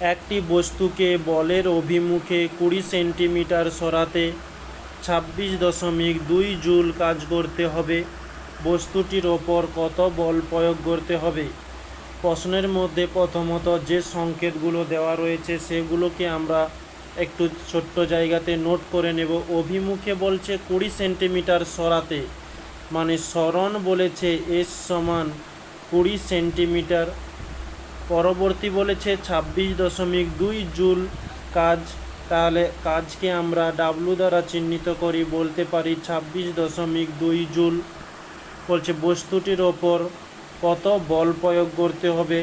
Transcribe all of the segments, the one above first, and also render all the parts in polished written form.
একটি বস্তুকে বলের অভিমুখে 20 সেন্টিমিটার সরাতে 26.2 জুল কাজ করতে হবে। বস্তুটির ওপর কত বল প্রয়োগ করতে হবে? প্রশ্নের মধ্যে প্রথমত যে সংকেতগুলো দেওয়া রয়েছে সেগুলোকে আমরা একটু ছোট্ট জায়গাতে নোট করে নেব। অভিমুখে বলছে 20 সেন্টিমিটার সরাতে, মানে সরণ বলেছে এস সমান 20 সেন্টিমিটার। পরবর্তী বলেছে 26.2 জুল কাজ, তাহলে কাজকে আমরা ডাব্লু দ্বারা চিহ্নিত করি, বলতে পারি 26.2 জুল। বলছে বস্তুটির ওপর কত বল প্রয়োগ করতে হবে?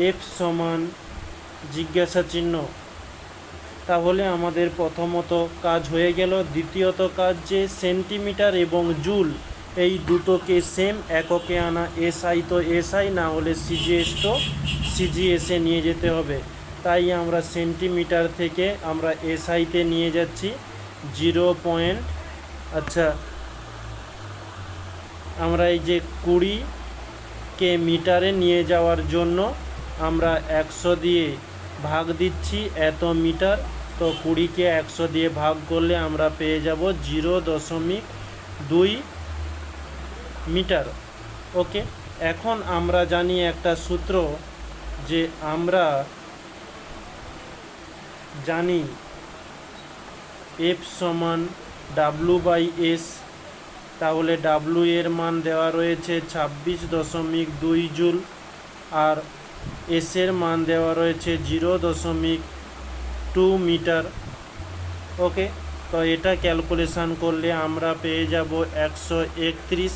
এফ সমান জিজ্ঞাসা চিহ্ন। তাহলে আমাদের প্রথমত কাজ হয়ে গেল। দ্বিতীয়ত কাজ যে সেন্টিমিটার এবং জুল এই দুটোকে সেম এককে আনা। এসআই তো এসআই, না হলে সিজিএস তো সিজিএসে নিয়ে যেতে হবে। তাই আমরা সেন্টিমিটার থেকে আমরা এসআইতে নিয়ে যাচ্ছি 0. আচ্ছা, আমরা এই যে 20কে মিটারে নিয়ে যাওয়ার জন্য আমরা 100 দিয়ে ভাগ দিচ্ছি এত মিটার। তো 20কে 100 দিয়ে ভাগ করলে আমরা পেয়ে যাব 0.2 মিটার। ওকে, এখন আমরা জানি একটা সূত্র, যে আমরা জানি এফ সমান W/S। তাহলে ডাব্লু এর মান দেওয়া রয়েছে 26.2 জুল, আর এস এর মান দেওয়া রয়েছে 0.2 মিটার। ওকে, তো এটা ক্যালকুলেশান করলে আমরা পেয়ে যাব 131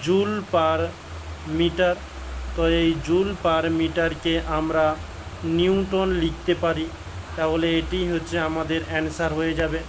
জুল পার মিটার। তো এই জুল পার মিটারকে আমরা নিউটন লিখতে পারি। তাহলে এটি হচ্ছে আমাদের অ্যান্সার হয়ে যাবে।